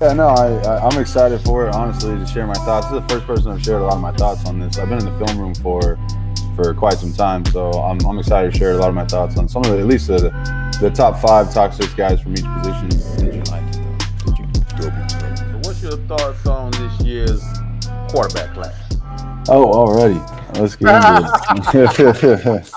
Yeah, no, I'm excited for it, honestly, to share my thoughts. This is the first person I've shared a lot of my thoughts on this. I've been in the film room for quite some time, so I'm excited to share a lot of my thoughts on some of at least the top five, top six guys from each position. Did you like it though? Did you go So what's your thoughts on this year's quarterback class? Oh, already. Let's get into it.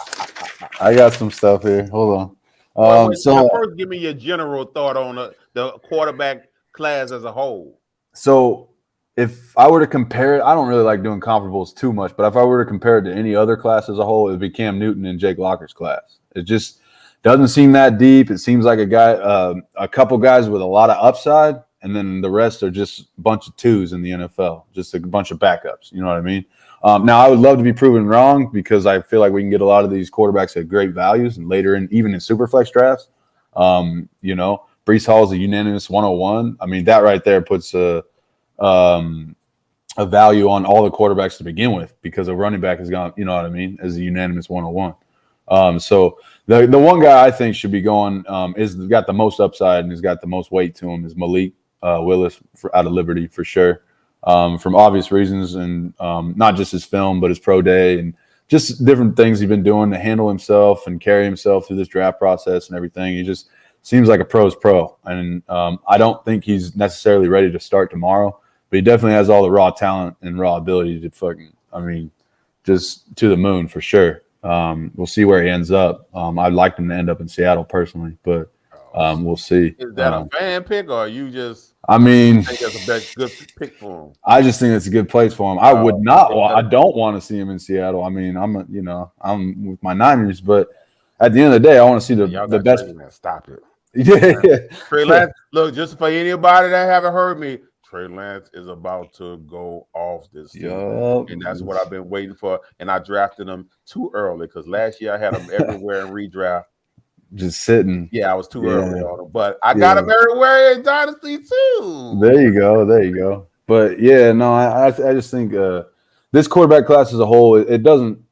I got some stuff here. Hold on. Now first, give me your general thought on the quarterback class as a whole. So if I were to compare it, I don't really like doing comparables too much, but if I were to compare it to any other class as a whole, it would be Cam Newton and Jake Locker's class. It just doesn't seem that deep. It seems like a couple guys with a lot of upside, and then the rest are just a bunch of twos in the NFL, just a bunch of backups. You know what I mean? Now, I would love to be proven wrong because I feel like we can get a lot of these quarterbacks at great values and later even in superflex drafts. Brees Hall is a unanimous 101. I mean, that right there puts a value on all the quarterbacks to begin with because a running back has gone, you know what I mean, as a unanimous 101. So the one guy I think should be going is got the most upside and has got the most weight to him is Malik Willis out of Liberty for sure. From obvious reasons and not just his film, but his pro day and just different things he's been doing to handle himself and carry himself through this draft process and everything. He just seems like a pro's pro. And I don't think he's necessarily ready to start tomorrow, but he definitely has all the raw talent and raw ability to just to the moon for sure. We'll see where he ends up. I'd like him to end up in Seattle personally, but we'll see. Is that a fan pick or you just I mean, think that's a good pick for him? I just think it's a good place for him. I don't want to see him in Seattle. I mean, I'm with my Niners, but at the end of the day, I want to see the best. Stop it. Yeah. Trey Lance, look, just for anybody that haven't heard me, Trey Lance is about to go off this season. And that's what I've been waiting for. And I drafted him too early because last year I had him everywhere in redraft. Just sitting. Yeah, I was too early on him. But I got him everywhere in Dynasty too. There you go. But yeah, no, I just think this quarterback class as a whole, it doesn't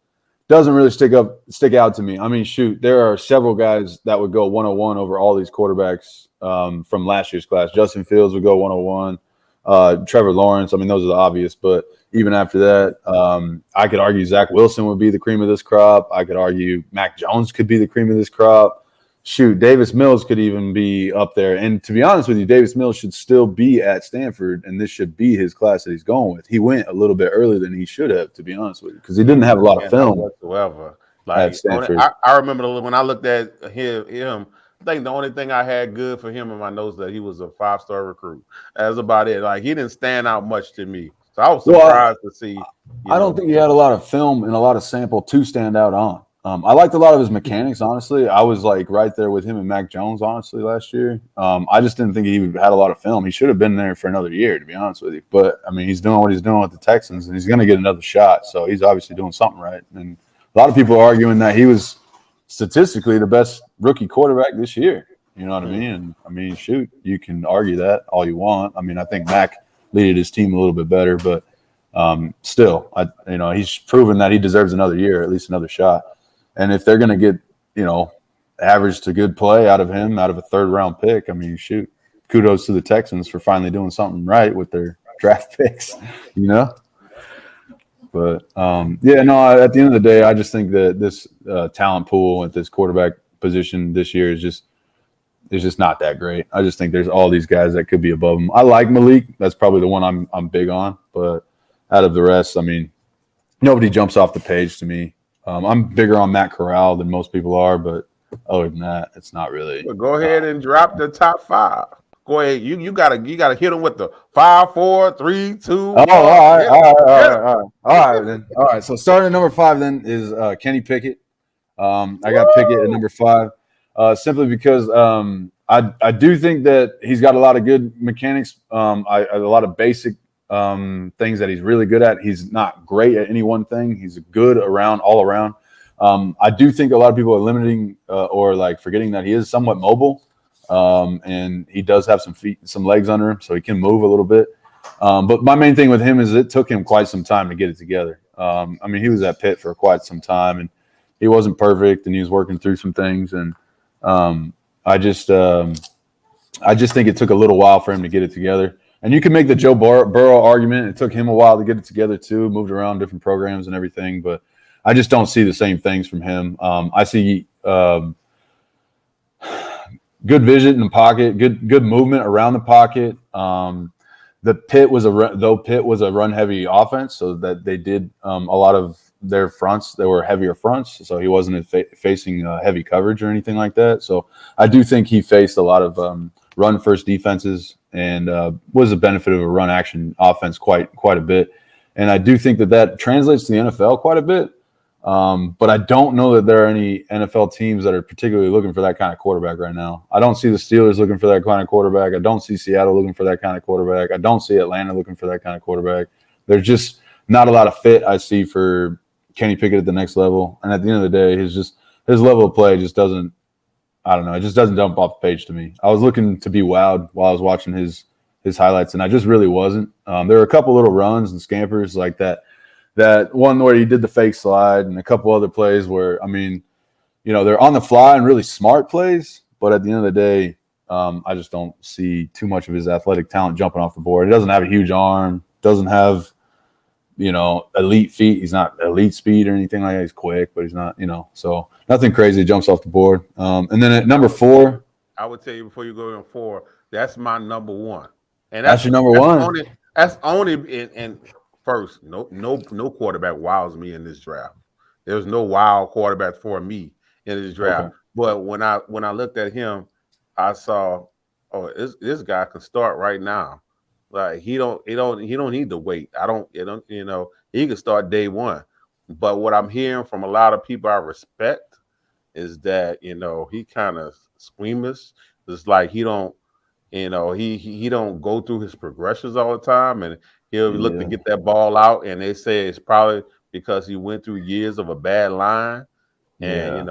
really stick out to me. I mean, shoot, there are several guys that would go 101 over all these quarterbacks from last year's class. Justin Fields would go 101. Trevor Lawrence, I mean, those are the obvious. But even after that, I could argue Zach Wilson would be the cream of this crop. I could argue Mac Jones could be the cream of this crop. Shoot, Davis Mills could even be up there. And to be honest with you, Davis Mills should still be at Stanford, and this should be his class that he's going with. He went a little bit earlier than he should have, to be honest with you, because he didn't have a lot of film whatsoever. Like I remember when I looked at him, I think the only thing I had good for him in my notes that he was a 5-star recruit. That's about it. Like he didn't stand out much to me. So I was surprised to see. I don't think he had a lot of film and a lot of sample to stand out on. I liked a lot of his mechanics, honestly. I was like right there with him and Mac Jones, honestly, last year. I just didn't think he had a lot of film. He should have been there for another year, to be honest with you. But, I mean, he's doing what he's doing with the Texans, and he's going to get another shot. So he's obviously doing something right. And a lot of people are arguing that he was statistically the best rookie quarterback this year. You know what I mean? And, I mean, shoot, you can argue that all you want. I mean, I think Mac leaded his team a little bit better. But still, he's proven that he deserves another year, at least another shot. And if they're going to get, average to good play out of him, out of a third-round pick, I mean, shoot, kudos to the Texans for finally doing something right with their draft picks, But, at the end of the day, I just think that this talent pool at this quarterback position this year is just not that great. I just think there's all these guys that could be above him. I like Malik. That's probably the one I'm big on. But out of the rest, I mean, nobody jumps off the page to me. I'm bigger on Matt Corral than most people are, but other than that, it's not really. Well, go ahead and drop the top five. Go ahead. You gotta hit them with the 5, 4, 3, 2. Oh, all right then. All right. So starting at number 5 then is Kenny Pickett. I got Pickett at number 5, simply because I do think that he's got a lot of good mechanics. A lot of basic things that he's really good at. He's not great at any one thing. He's good all around. I do think a lot of people are limiting or like forgetting that he is somewhat mobile, and he does have some legs under him, so he can move a little bit. But my main thing with him is it took him quite some time to get it together. I mean, he was at Pitt for quite some time, and he wasn't perfect, and he was working through some things. And I just think it took a little while for him to get it together. And you can make the Joe Burrow argument. It took him a while to get it together too, moved around different programs and everything, but I just don't see the same things from him. I see good vision in the pocket, good movement around the pocket. Pitt was a run heavy offense, so that they did a lot of their fronts. They were heavier fronts, so he wasn't facing heavy coverage or anything like that. So I do think he faced a lot of run first defenses and was a benefit of a run action offense quite a bit. And I do think that translates to the NFL quite a bit. But I don't know that there are any NFL teams that are particularly looking for that kind of quarterback right now. I don't see the Steelers looking for that kind of quarterback. I don't see Seattle looking for that kind of quarterback. I don't see Atlanta looking for that kind of quarterback. There's just not a lot of fit I see for Kenny Pickett at the next level. And at the end of the day, his level of play just doesn't, I don't know, it just doesn't jump off the page to me. I was looking to be wowed while I was watching his highlights, and I just really wasn't. There were a couple little runs and scampers like that one where he did the fake slide and a couple other plays where, I mean, they're on the fly and really smart plays, but at the end of the day, I just don't see too much of his athletic talent jumping off the board. He doesn't have a huge arm, doesn't have, elite feet. He's not elite speed or anything like that. He's quick, but he's not, so nothing crazy jumps off the board. And then at number 4, I would tell you before you go in 4, that's my number 1. And that's your number 1. That's only in first. No quarterback wows me in this draft. There's no wow quarterback for me in this draft. Okay. But when I looked at him, I saw, this guy can start right now. Like he don't need to wait. He can start day one. But what I'm hearing from a lot of people I respect is that, he kind of squeamish. It's like he don't, he don't go through his progressions all the time, and he'll look to get that ball out. And they say it's probably because he went through years of a bad line. And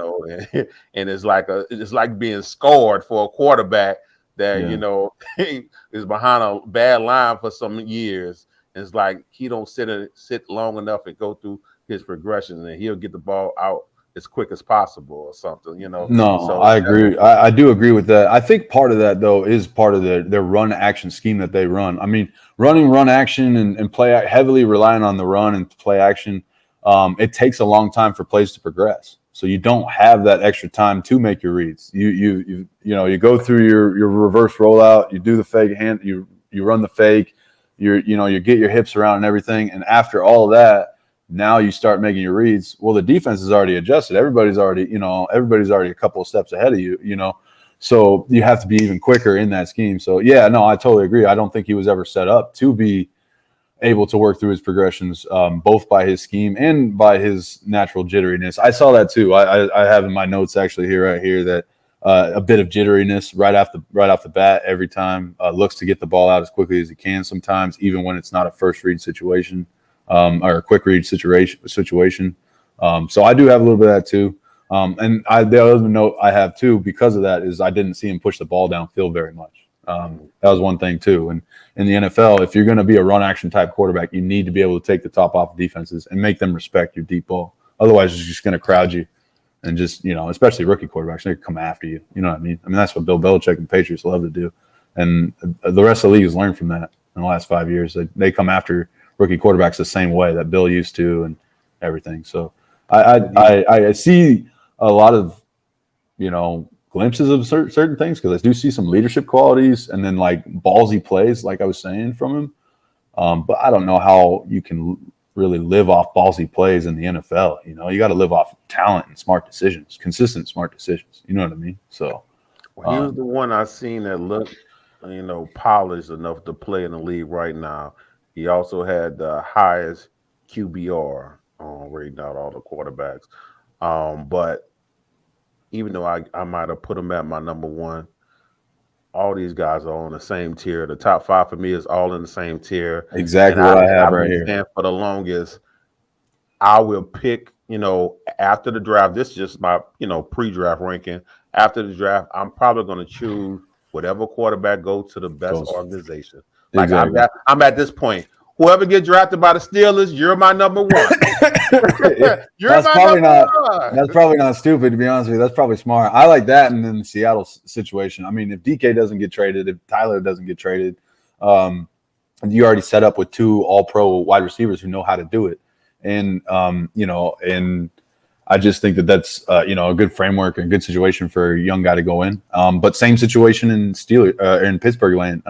and it's like being scored for a quarterback that is behind a bad line for some years. And it's like he don't sit long enough and go through his progressions, and he'll get the ball out as quick as possible or something. No, so I agree. I do agree with that. I think part of that though is part of their run action scheme that they run. I mean, running run action and play heavily relying on the run and play action. It takes a long time for plays to progress. So you don't have that extra time to make your reads. You go through your reverse rollout, you do the fake hand, you run the fake, you get your hips around and everything. And after all of that, now you start making your reads. Well, the defense is already adjusted. Everybody's already a couple of steps ahead of you, So you have to be even quicker in that scheme. So yeah, no, I totally agree. I don't think he was ever set up to be able to work through his progressions, both by his scheme and by his natural jitteriness. I saw that too. I have in my notes actually right here that a bit of jitteriness right off the bat every time. Looks to get the ball out as quickly as he can sometimes, even when it's not a first read situation or a quick read situation. So I do have a little bit of that too. And the other note I have too, because of that, is I didn't see him push the ball downfield very much. That was one thing too. And in the NFL, if you're going to be a run action type quarterback, you need to be able to take the top off of defenses and make them respect your deep ball. Otherwise, it's just going to crowd you and just, especially rookie quarterbacks, they come after you. You know what I mean? I mean, that's what Bill Belichick and the Patriots love to do. And the rest of the league has learned from that in the last 5 years. They come after rookie quarterbacks the same way that Bill used to and everything. So I see a lot of, glimpses of certain things, because I do see some leadership qualities and then like ballsy plays, like I was saying, from him. But I don't know how you can really live off ballsy plays in the NFL. You got to live off talent and smart decisions, consistent smart decisions. You know what I mean? So he was the one I seen that looked, polished enough to play in the league right now. He also had the highest QBR rating out all the quarterbacks. But even though I might have put him at my number 1, all these guys are on the same tier. The top 5 for me is all in the same tier. Exactly what I have right here. And for the longest, I will pick, after the draft. This is just my, pre-draft ranking. After the draft, I'm probably going to choose whatever quarterback goes to the best organization. Like exactly. I'm at this point. Whoever gets drafted by the Steelers, you're my number 1. That's probably not stupid, to be honest with you. That's probably smart. I like that. And then the Seattle situation. I mean, if DK doesn't get traded, if Tyler doesn't get traded, you already set up with 2 all-pro wide receivers who know how to do it. And, and I just think that that's, a good framework and a good situation for a young guy to go in. But same situation in in Pittsburgh land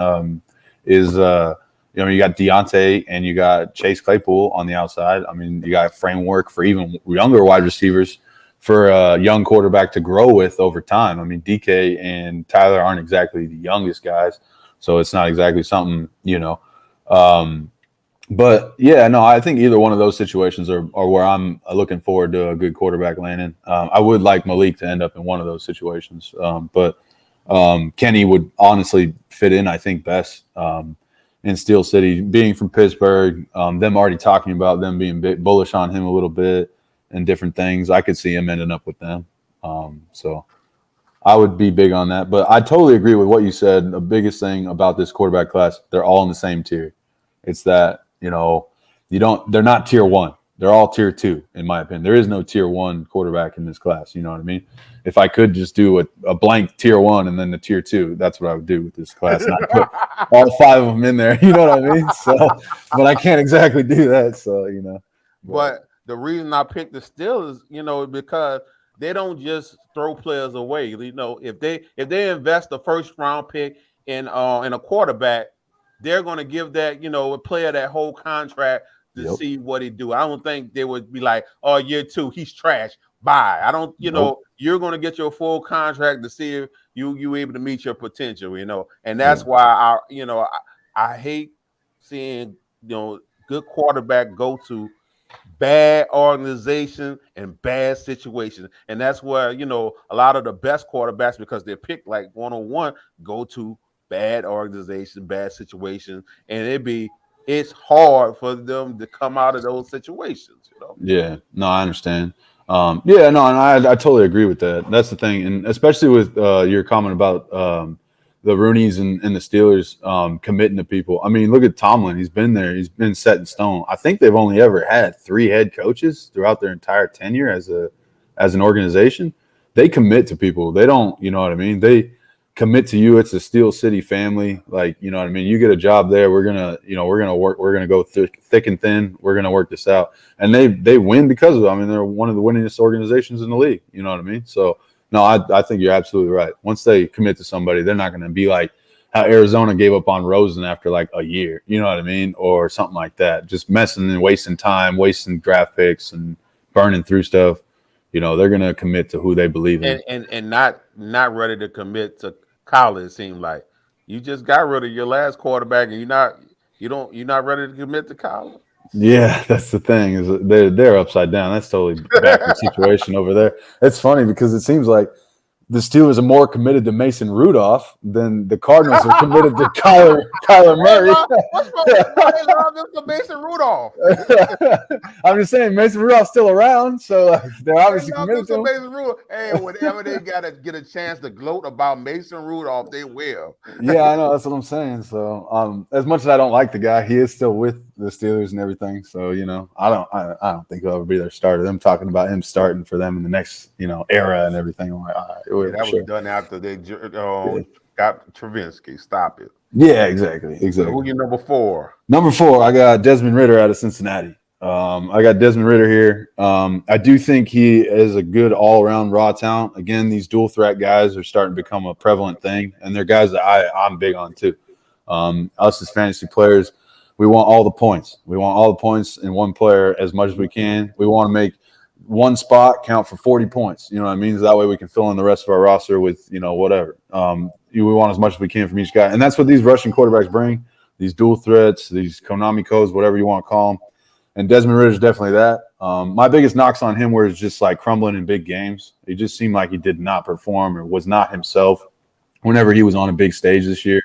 is, you got Deontay and you got Chase Claypool on the outside. I mean, you got a framework for even younger wide receivers for a young quarterback to grow with over time. I mean, DK and Tyler aren't exactly the youngest guys, so it's not exactly something, but yeah, no, I think either one of those situations are where I'm looking forward to a good quarterback landing. I would like Malik to end up in one of those situations, but Kenny would honestly fit in, I think, best in Steel City. Being from Pittsburgh, them already talking about them being bullish on him a little bit and different things, I could see him ending up with them. So I would be big on that. But I totally agree with what you said. The biggest thing about this quarterback class, they're all in the same tier. It's that, they're not tier 1. They're all tier 2, in my opinion. There is no tier 1 quarterback in this class. You know what I mean? If I could just do a blank tier 1 and then the tier 2, that's what I would do with this class. And I'd put all 5 of them in there. You know what I mean? So, but I can't exactly do that. So, But the reason I picked the Steelers, because they don't just throw players away. If they invest the first round pick in a quarterback, they're going to give that, a player that whole contract to see what he do. I don't think they would be like, oh, year 2, he's trash. Bye. I don't, you're going to get your full contract to see if you able to meet your potential, and that's why I hate seeing, good quarterback go to bad organization and bad situations. And that's where, a lot of the best quarterbacks, because they're picked like 101, go to bad organization, bad situation, and it's hard for them to come out of those situations. Yeah, no, I understand. And I totally agree with that. That's the thing, and especially with your comment about the Rooneys and the Steelers committing to people. I mean, look at Tomlin. He's been there. He's been set in stone. I think they've only ever had 3 head coaches throughout their entire tenure as an organization. They commit to people. They don't, you know what I mean? They commit to you. It's a Steel City family. Like, you know what I mean? You get a job there. We're gonna work. We're gonna go thick and thin. We're gonna work this out. And they win because of it. I mean, they're one of the winningest organizations in the league. You know what I mean? So no, I think you're absolutely right. Once they commit to somebody, they're not gonna be like how Arizona gave up on Rosen after like a year. You know what I mean? Or something like that. Just messing and wasting time, wasting draft picks and burning through stuff. They're going to commit to who they believe in, and not ready to commit to college. It seemed like you just got rid of your last quarterback, and you're not ready to commit to college. Yeah, that's the thing, is they're upside down. That's totally backwards situation over there. It's funny because it seems like the Steelers are more committed to Mason Rudolph than the Cardinals are committed to Kyler Murray. What's wrong with love them for Mason Rudolph? I'm just saying Mason Rudolph's still around, so they're obviously committed to him. Mason Rudolph. Hey, whenever they gotta get a chance to gloat about Mason Rudolph, they will. Yeah, I know, that's what I'm saying. So, as much as I don't like the guy, he is still with the Steelers and everything. So, I don't think he'll ever be their starter. Them talking about him starting for them in the next, era and everything. I'm like, all right. That was done after they got Travinsky. Stop it. Yeah, exactly. So who you number 4? Number 4, I got Desmond Ridder out of Cincinnati. I got Desmond Ridder here. I do think he is a good all-around raw talent. Again, these dual threat guys are starting to become a prevalent thing, and they're guys that I'm big on too. Us as fantasy players, we want all the points. We want all the points in one player as much as we can. We want to make one spot count for 40 points. You know what I mean? So that way we can fill in the rest of our roster with, whatever. We want as much as we can from each guy. And that's what these rushing quarterbacks bring, these dual threats, these Konami codes, whatever you want to call them. And Desmond Ridder is definitely that. My biggest knocks on him were just like crumbling in big games. He just seemed like he did not perform or was not himself whenever he was on a big stage this year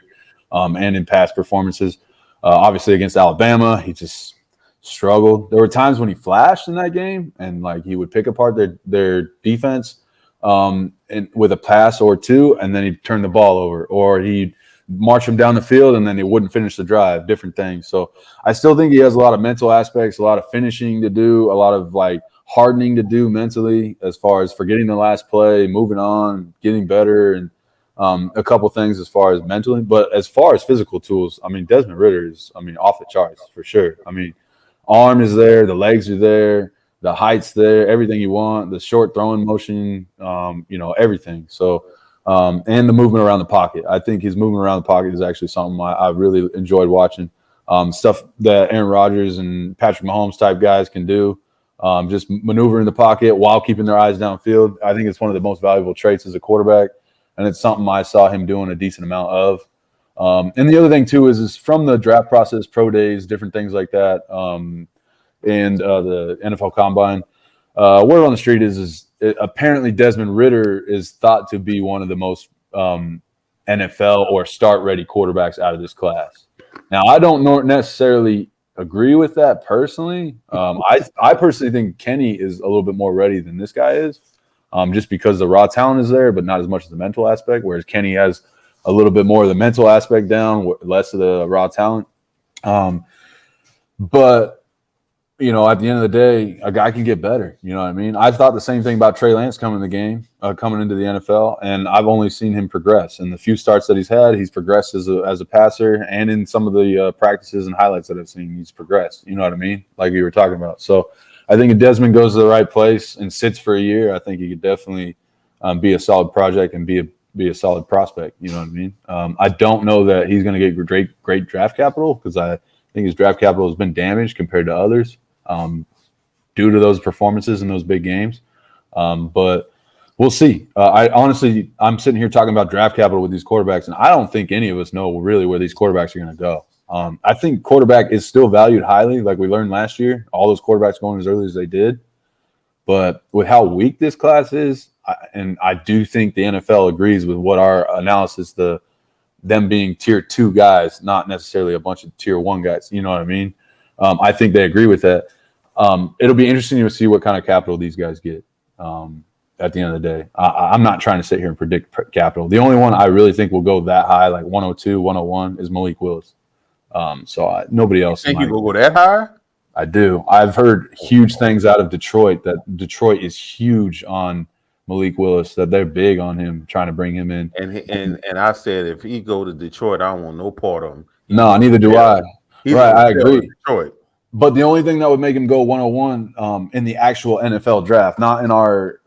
and in past performances. Obviously against Alabama, he just struggled. There were times when he flashed in that game and like he would pick apart their defense and with a pass or two, and then he'd turn the ball over, or he'd march him down the field and then he wouldn't finish the drive, different things. So I still think he has a lot of mental aspects, a lot of finishing to do, a lot of like hardening to do mentally as far as forgetting the last play, moving on, getting better. And a couple things as far as mentally, but as far as physical tools, I mean, Desmond Ridder is, I mean, off the charts for sure. I mean, arm is there, the legs are there, the height's there, everything you want, the short throwing motion, everything. So, and the movement around the pocket. I think his movement around the pocket is actually something I really enjoyed watching. Stuff that Aaron Rodgers and Patrick Mahomes type guys can do. Just maneuver in the pocket while keeping their eyes downfield. I think it's one of the most valuable traits as a quarterback. And it's something I saw him doing a decent amount of. And the other thing, too, is from the draft process, pro days, different things like that, and the NFL Combine, word on the street is apparently Desmond Ridder is thought to be one of the most NFL or start-ready quarterbacks out of this class. Now, I don't necessarily agree with that personally. I personally think Kenny is a little bit more ready than this guy is. Just because the raw talent is there, but not as much as the mental aspect, whereas Kenny has a little bit more of the mental aspect down, less of the raw talent. But, at the end of the day, a guy can get better. You know what I mean? I thought the same thing about Trey Lance coming into the NFL, and I've only seen him progress. In the few starts that he's had, he's progressed as a passer, and in some of the practices and highlights that I've seen, he's progressed. You know what I mean? Like you were talking about. So, I think if Desmond goes to the right place and sits for a year, I think he could definitely be a solid project and be a solid prospect. You know what I mean? I don't know that he's going to get great draft capital because I think his draft capital has been damaged compared to others due to those performances in those big games. But we'll see. I'm sitting here talking about draft capital with these quarterbacks, and I don't think any of us know really where these quarterbacks are going to go. I think quarterback is still valued highly, like we learned last year. All those quarterbacks going as early as they did. But with how weak this class is, and I do think the NFL agrees with what our analysis, them being tier 2 guys, not necessarily a bunch of tier 1 guys. You know what I mean? I think they agree with that. It'll be interesting to see what kind of capital these guys get at the end of the day. I'm not trying to sit here and predict capital. The only one I really think will go that high, like 102, 101, is Malik Willis. Nobody else. You think you will go that high? I do. I've heard huge things out of Detroit that Detroit is huge on Malik Willis, that they're big on him, trying to bring him in. And I said if he go to Detroit, I don't want no part of him. No, neither do I. Right, I agree. Detroit. But the only thing that would make him go 101 in the actual NFL draft, not in our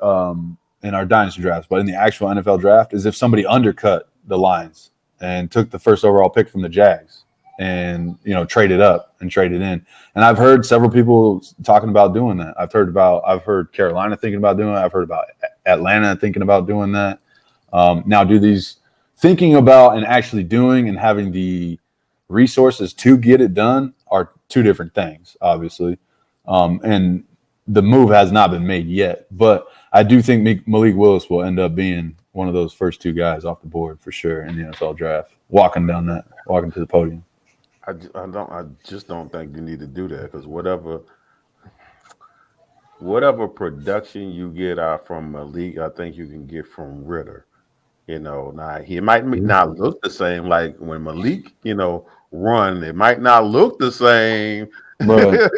dynasty drafts, but in the actual NFL draft, is if somebody undercut the Lions and took the first overall pick from the Jags. And traded up and traded in. And I've heard several people talking about doing that. I've heard Carolina thinking about doing it. I've heard about Atlanta thinking about doing that. Now, do these thinking about and actually doing and having the resources to get it done are two different things, obviously. And the move has not been made yet. But I do think Malik Willis will end up being one of those first 2 guys off the board for sure in the NFL draft, walking to the podium. I just don't think you need to do that because whatever production you get out from Malik, I think you can get from Ridder. Now he might not look the same like when Malik, run. It might not look the same, but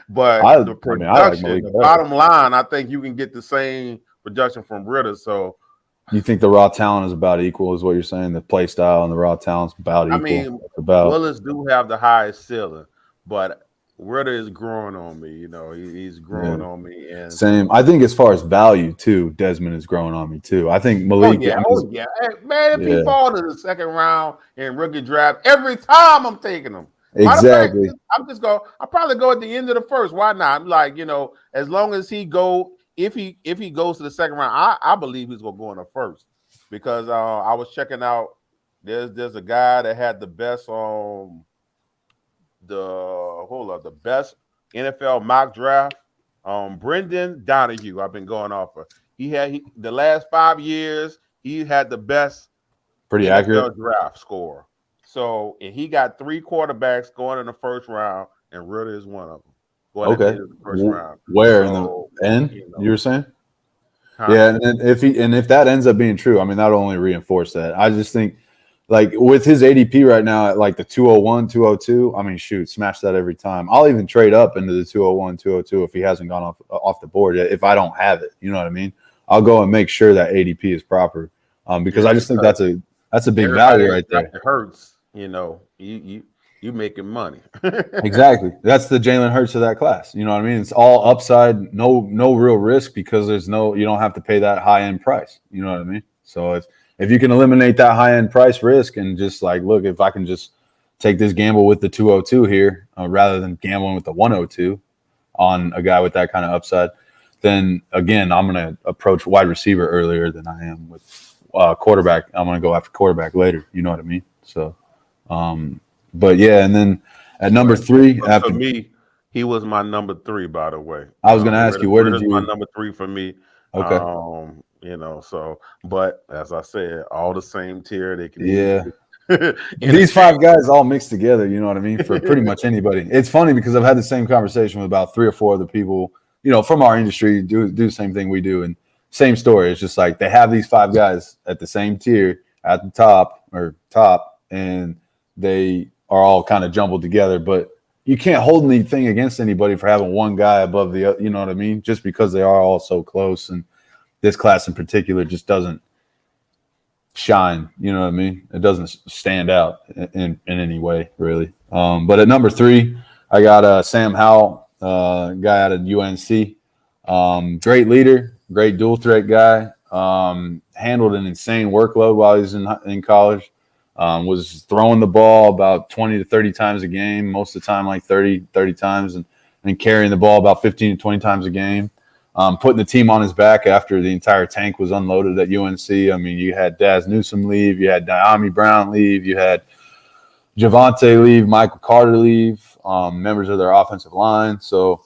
the production, the bottom line, I think you can get the same production from Ridder. So. You think the raw talent is about equal, is what you're saying? The play style and the raw talent's about equal. I mean, Willis do have the highest ceiling, but Ridder is growing on me. He's growing on me. And same. I think as far as value too, Desmond is growing on me too. I think Malik. Hey, man, if he fall to the second round in rookie draft, every time I'm taking him. Exactly. I'll probably go at the end of the first. Why not? Like as long as he go. If he goes to the second round, I believe he's gonna go in the first because I was checking out. There's a guy that had the best the best NFL mock draft. Brendan Donahue. I've been going off of. The last 5 years he had the best pretty NFL accurate draft score. So and he got 3 quarterbacks going in the first round, and Ridder is one of them. Okay. In the first round. Where in the end? You were saying? Huh? Yeah, and if that ends up being true, I mean that'll only reinforce that. I just think like with his ADP right now at like the 201, 202, I mean shoot, smash that every time. I'll even trade up into the 201, 202 if he hasn't gone off the board yet, if I don't have it. You know what I mean? I'll go and make sure that ADP is proper. because I just think that's a big value right there. Hurts, you making money. Exactly. That's the Jalen Hurts of that class. You know what I mean? It's all upside, no real risk because you don't have to pay that high end price. You know what I mean? So if you can eliminate that high end price risk and just like, look, if I can just take this gamble with the 202 here rather than gambling with the 102 on a guy with that kind of upside, then again, I'm going to approach wide receiver earlier than I am with quarterback. I'm going to go after quarterback later. You know what I mean? So, but yeah, and then at number 3, for me, he was my number 3. By the way, I was going to ask you, where did you? My number 3 for me. Okay. So, but as I said, all the same tier. They can. Yeah. These 5 guys all mixed together. You know what I mean? For pretty much anybody. It's funny because I've had the same conversation with about 3 or 4 other people, from our industry, do the same thing we do, and same story. It's just like they have these 5 guys at the same tier at the top, and they are all kind of jumbled together, but you can't hold anything against anybody for having one guy above the other, you know what I mean? Just because they are all so close, and this class in particular just doesn't shine, you know what I mean? It doesn't stand out in any way, really. But at number 3, I got Sam Howell, guy out of UNC. Great leader, great dual threat guy. Handled an insane workload while he was in college. Was throwing the ball about 20 to 30 times a game, most of the time like 30 times, and carrying the ball about 15 to 20 times a game. Putting the team on his back after the entire tank was unloaded at UNC. I mean, you had Daz Newsome leave, you had Diami Brown leave, you had Javonte leave, Michael Carter leave, members of their offensive line. So,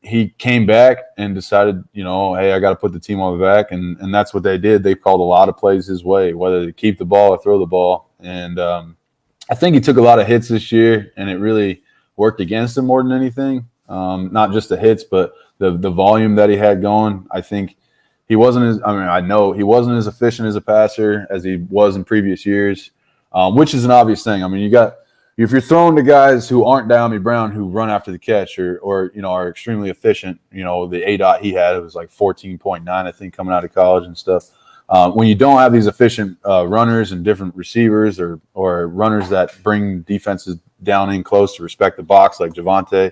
he came back and decided, hey, I got to put the team on the back. And that's what they did. They called a lot of plays his way, whether to keep the ball or throw the ball. And I think he took a lot of hits this year, and it really worked against him more than anything. Not just the hits, but the volume that he had going. I think he wasn't I know he wasn't as efficient as a passer as he was in previous years, which is an obvious thing. I mean, if you're throwing to guys who aren't Diami Brown, who run after the catch or are extremely efficient, the ADOT he had, it was like 14.9, I think, coming out of college and stuff. When you don't have these efficient runners and different receivers or runners that bring defenses down in close to respect the box like Javonte,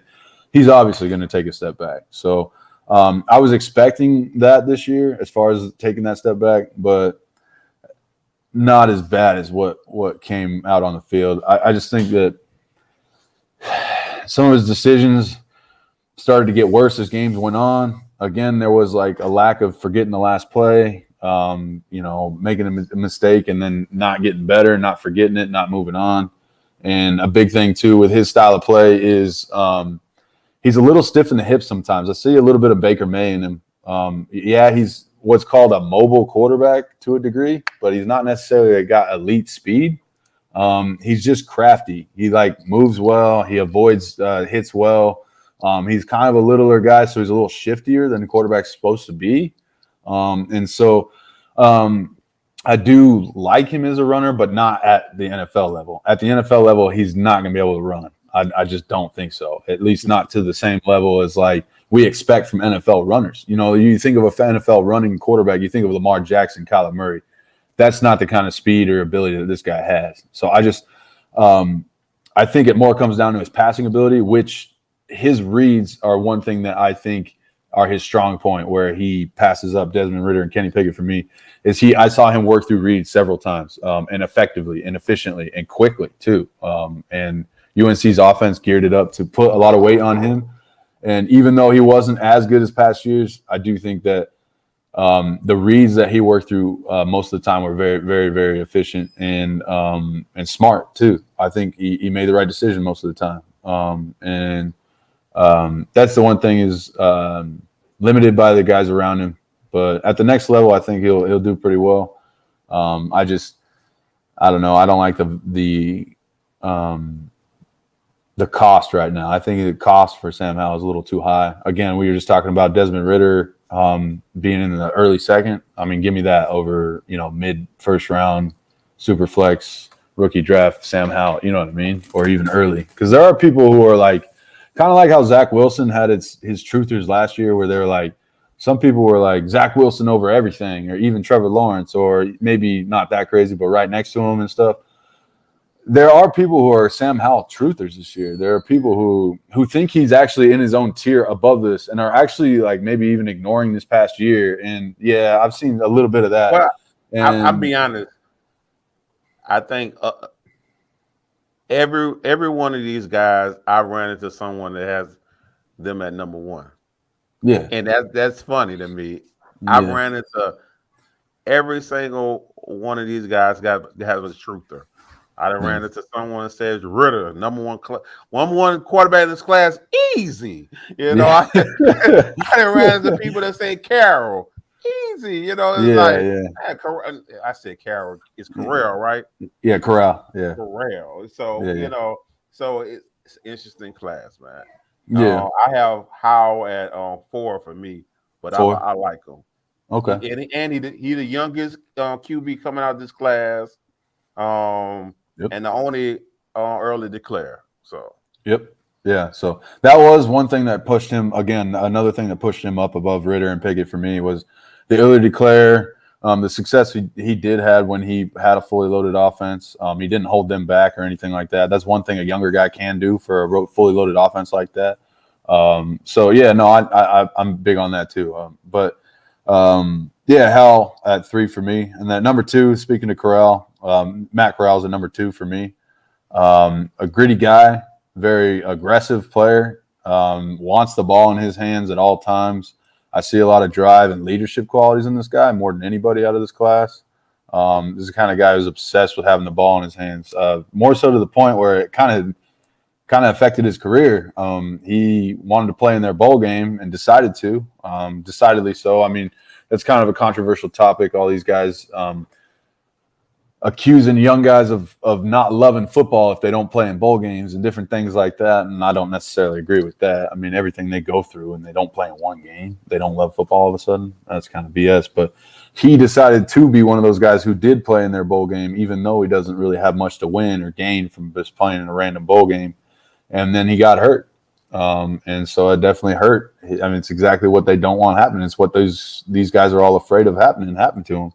he's obviously going to take a step back. So I was expecting that this year as far as taking that step back, but not as bad as what came out on the field. I just think that some of his decisions started to get worse as games went on. Again, there was like a lack of forgetting the last play, making a mistake and then not getting better, not forgetting it, not moving on. And a big thing, too, with his style of play is he's a little stiff in the hips sometimes. I see a little bit of Baker May in him. He's what's called a mobile quarterback to a degree, but he's not necessarily got elite speed. He's just crafty. He moves well. He avoids hits well. He's kind of a littler guy, so he's a little shiftier than the quarterback's supposed to be. And so I do like him as a runner, but not at the NFL level. At the NFL level, he's not going to be able to run. I just don't think so, at least not to the same level as we expect from NFL runners. You think of an NFL running quarterback, you think of Lamar Jackson, Kyler Murray. That's not the kind of speed or ability that this guy has. So I think it more comes down to his passing ability, which his reads are one thing that I think are his strong point, where he passes up Desmond Ridder and Kenny Pickett. For me, I saw him work through reads several times, and effectively and efficiently and quickly too. And UNC's offense geared it up to put a lot of weight on him. And even though he wasn't as good as past years, I do think that the reads that he worked through most of the time were very, very, very efficient and smart too. I think he made the right decision most of the time. That's the one thing is limited by the guys around him. But at the next level, I think he'll do pretty well. I don't know. I don't like the cost right now. I think the cost for Sam Howell is a little too high. Again, we were just talking about Desmond Ridder being in the early second. I mean, give me that over, mid first round, super flex, rookie draft, Sam Howell, you know what I mean? Or even early. Because there are people who are kind of like how Zach Wilson had his truthers last year, where they're some people were like Zach Wilson over everything, or even Trevor Lawrence, or maybe not that crazy, but right next to him and stuff. There are people who are Sam Howell truthers this year. There are people who think he's actually in his own tier above this and are actually like maybe even ignoring this past year. And yeah, I've seen a little bit of that. Well, and I'll be honest. I think every one of these guys, I ran into someone that has them at number one. Yeah, and that's funny to me. yeah. I've ran into every single one of these guys has a truther. I done ran into someone that says Ritter, number one quarterback in this class, easy. You know, I done ran into people that say Carroll, easy. You know, it's I said Carroll, it's Corral, right? Yeah, Corral. Yeah, Corral. So you know, so it's interesting class, man. Yeah, I have Howe at 4 for me, but I like him. Okay. And he the youngest QB coming out of this class. And the only early declare. So yeah. So that was one thing that pushed him again. Another thing that pushed him up above Ritter and Pickett for me was the early declare. The success he did have when he had a fully loaded offense. He didn't hold them back or anything like that. That's one thing a younger guy can do for a fully loaded offense like that. So yeah, no, I'm big on that too. Yeah, Hal at 3 for me, and then number 2. Speaking of Corral, Matt Corral's at number 2 for me. A gritty guy, very aggressive player, wants the ball in his hands at all times. I see a lot of drive and leadership qualities in this guy more than anybody out of this class. This is the kind of guy who's obsessed with having the ball in his hands, more so to the point where it kind of affected his career. He wanted to play in their bowl game and decided to, decidedly so. I mean, that's kind of a controversial topic. All these guys accusing young guys of not loving football if they don't play in bowl games and different things like that. And I don't necessarily agree with that. I mean, everything they go through and they don't play in one game, they don't love football all of a sudden. That's kind of BS. But he decided to be one of those guys who did play in their bowl game, even though he doesn't really have much to win or gain from just playing in a random bowl game. And then he got hurt. And so it definitely hurt. I mean, it's exactly what they don't want happening. It's what these guys are all afraid of happened to them.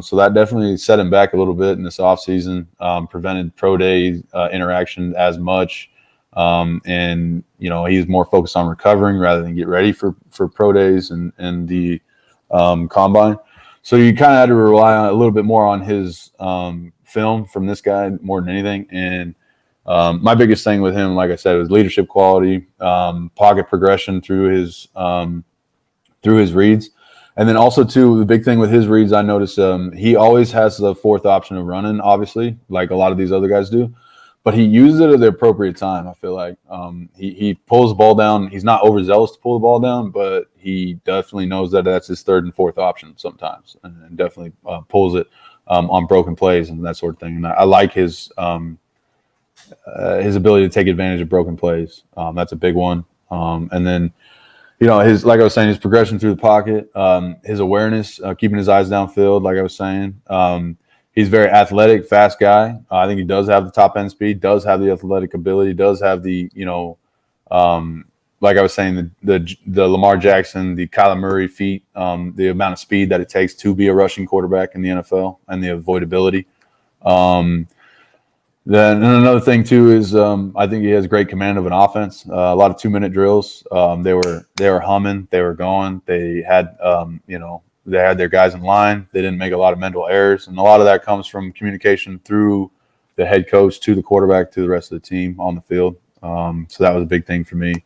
So that definitely set him back a little bit in this offseason, prevented pro day interaction as much. And, you know, he's more focused on recovering rather than get ready for pro days and the combine. So you kind of had to rely on a little bit more on his film from this guy more than anything. And my biggest thing with him, like I said, was leadership quality, pocket progression through his reads. And then also, too, the big thing with his reads, I noticed he always has the fourth option of running, obviously, like a lot of these other guys do. But he uses it at the appropriate time, I feel like. He pulls the ball down. He's not overzealous to pull the ball down, but he definitely knows that that's his third and fourth option sometimes, and definitely pulls it on broken plays and that sort of thing. And I like his ability to take advantage of broken plays. That's a big one. And then, you know, like I was saying, his progression through the pocket, his awareness, keeping his eyes downfield, like I was saying. He's a very athletic, fast guy. I think he does have the top end speed, does have the athletic ability, does have the, you know, like I was saying, the Lamar Jackson, the Kyler Murray feat, the amount of speed that it takes to be a rushing quarterback in the NFL and the avoidability. Then another thing too is I think he has great command of an offense. A lot of 2-minute drills. They were humming. They were going. They had they had their guys in line. They didn't make a lot of mental errors, and a lot of that comes from communication through the head coach to the quarterback to the rest of the team on the field. So that was a big thing for me.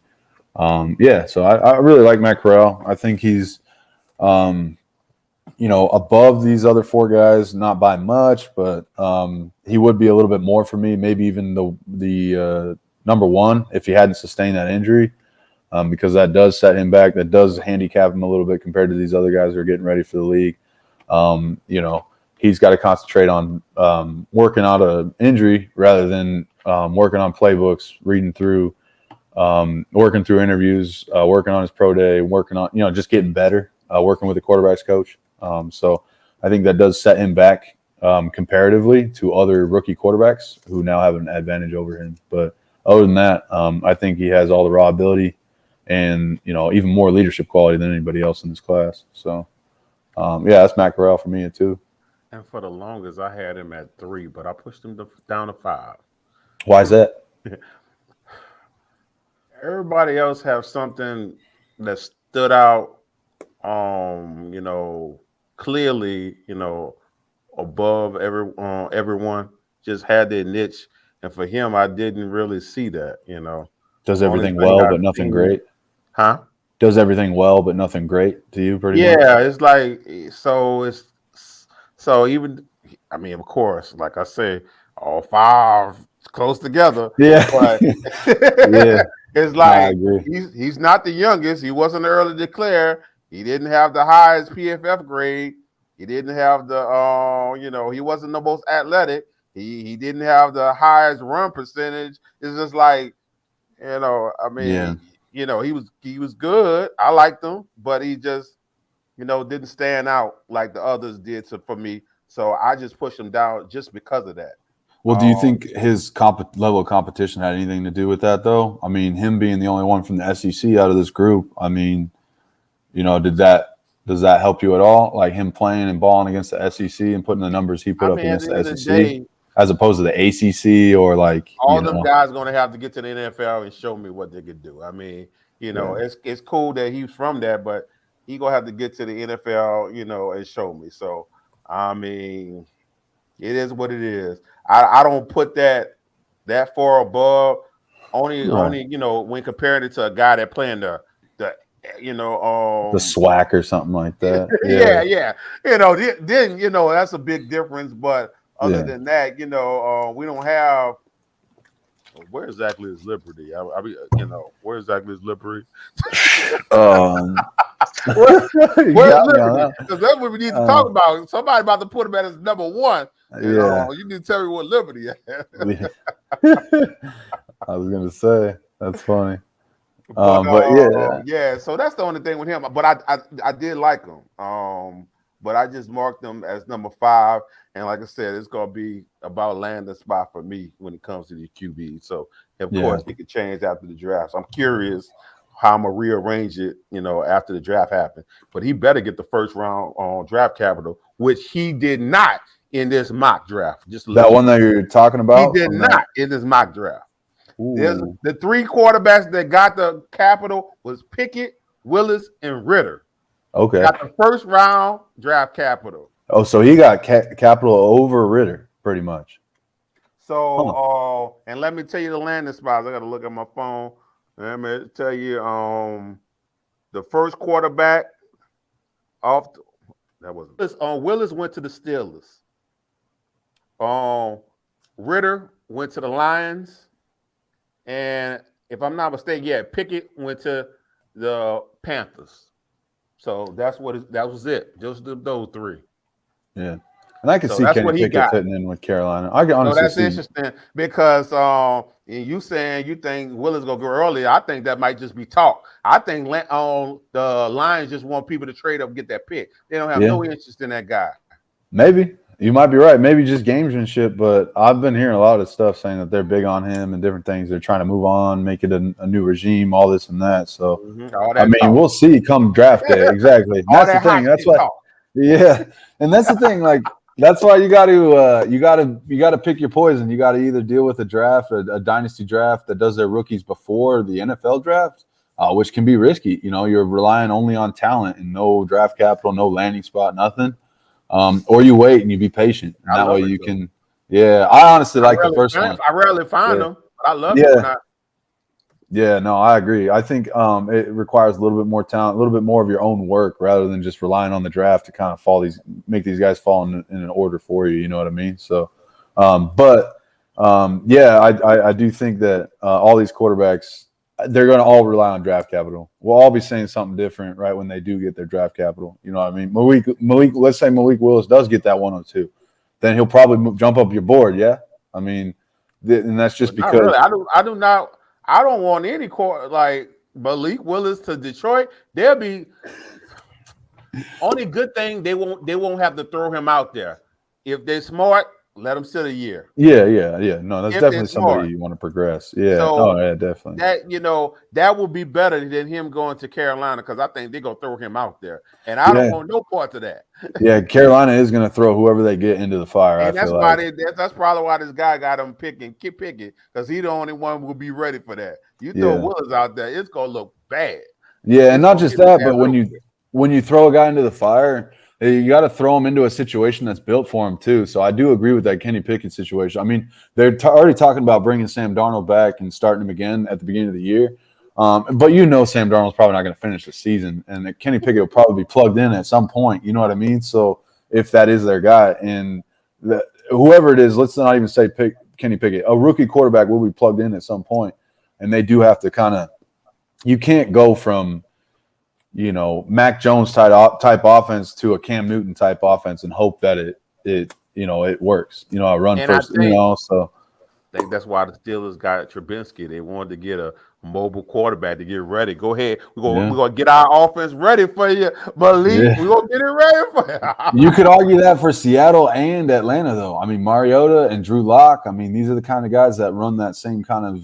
So I really like Matt Corral. I think he's above these other 4 guys, not by much, but he would be a little bit more for me, maybe even the number 1 if he hadn't sustained that injury, because that does set him back. That does handicap him a little bit compared to these other guys who are getting ready for the league. He's got to concentrate on working out an injury rather than working on playbooks, reading through, working through interviews, working on his pro day, working on, just getting better, working with the quarterback's coach. So I think that does set him back comparatively to other rookie quarterbacks who now have an advantage over him. But other than that, I think he has all the raw ability and even more leadership quality than anybody else in this class. So, that's Matt Corral for me too. And for the longest, I had him at 3, but I pushed him down to 5. Why is that? Everybody else have something that stood out, clearly, above everyone. Just had their niche, and for him, I didn't really see that. Does everything well, but nothing great. Huh? Does everything well, but nothing great to you, pretty much? Yeah, it's like so even. I mean, of course, like I say, all 5 close together. Yeah, but yeah, it's like he's not the youngest. He wasn't early declare. He didn't have the highest PFF grade. He didn't have the he wasn't the most athletic. He didn't have the highest run percentage. It's just like, I mean, he was good. I liked him, but he just, didn't stand out like the others did for me. So I just pushed him down just because of that. Well, do you think his level of competition had anything to do with that, though? I mean, him being the only one from the SEC out of this group, I mean, does that help you at all? Like him playing and balling against the SEC and putting the numbers he put up against the SEC, as opposed to the ACC or like all them guys going to have to get to the NFL and show me what they could do. I mean, it's cool that he's from there, but he gonna have to get to the NFL, and show me. So, I mean, it is what it is. I don't put that far above. Only when comparing it to a guy that playing the SWAC or something like that. yeah. Then that's a big difference. But other than that, we don't have. Where exactly is Liberty? Where exactly is Liberty? Where's Liberty? Because that's what we need to talk about. Somebody about to put him as number 1. You need to tell me what Liberty is. I was gonna say that's funny. But yeah. So that's the only thing with him. But I did like him. But I just marked him as number 5. And like I said, it's gonna be about landing spot for me when it comes to the QB. So of course it could change after the draft. So I'm curious how I'm gonna rearrange it, after the draft happens. But he better get the first round on draft capital, which he did not in this mock draft. Just that one that you're talking about. He did not in this mock draft. The 3 quarterbacks that got the capital was Pickett, Willis, and Ritter. Okay. Got the first round draft capital. Oh, so he got capital over Ritter, pretty much. So, and let me tell you the landing spots. I got to look at my phone. Let me tell you, the first quarterback Willis went to the Steelers. Ritter went to the Lions, and if I'm not mistaken, Pickett went to the Panthers. So that was it. Just those 3. Yeah, and I could see Kenny Pickett fitting in with Carolina. I can honestly that's interesting because you saying you think Willis gonna go early. I think that might just be talk. I think the Lions just want people to trade up and get that pick. They don't have no interest in that guy. Maybe you might be right. Maybe just gamesmanship. But I've been hearing a lot of stuff saying that they're big on him and different things. They're trying to move on, make it a new regime, all this and that. So I mean, we'll see come draft day. Exactly. That's the thing. That's why. Yeah, and that's the thing. Like that's why you got to pick your poison. You got to either deal with a draft, a dynasty draft that does their rookies before the NFL draft, which can be risky. You're relying only on talent and no draft capital, no landing spot, nothing. Or you wait and you be patient. And that way you can. Yeah, I honestly like the first one. I rarely find them, but I love it. Yeah, no, I agree. I think it requires a little bit more talent, a little bit more of your own work rather than just relying on the draft to kind of make these guys fall in an order for you. You know what I mean? So, I do think that all these quarterbacks, they're going to all rely on draft capital. We'll all be saying something different, right, when they do get their draft capital. You know what I mean? Malik, let's say Malik Willis does get that 102. Then he'll probably jump up your board, yeah? I mean, and that's just because really. I don't want any like Malik Willis to Detroit. They'll be only good thing they won't have to throw him out there. If they're smart, Let him sit a year. Yeah. No, that's If definitely it's smart. somebody you want to progress. Yeah. So yeah, definitely. That would be better than him going to Carolina because I think they're gonna throw him out there, and I don't want no part of that. Yeah, Carolina is going to throw whoever they get into the fire. And I feel that's probably why this guy got him picking because he's the only one who will be ready for that. You throw Willis out there, it's gonna look bad. Yeah, and not just that, but when you throw a guy into the fire, you got to throw him into a situation that's built for him too. So I do agree with that Kenny Pickett situation. I mean, they're already talking about bringing Sam Darnold back and starting him again at the beginning of the year. But Sam Darnold's probably not going to finish the season, and Kenny Pickett will probably be plugged in at some point. You know what I mean? So if that is their guy, and whoever it is, let's not even say Kenny Pickett, a rookie quarterback will be plugged in at some point, and they do have to kind of. You can't go from, Mac Jones type offense to a Cam Newton type offense and hope that it works. I run and first. So I think that's why the Steelers got Trubinsky. They wanted to get a mobile quarterback to get ready. Go ahead. We're gonna get our offense ready for you, Malik. We're gonna get it ready for you. You could argue that for Seattle and Atlanta, though. I mean, Mariota and Drew Lock. I mean, these are the kind of guys that run that same kind of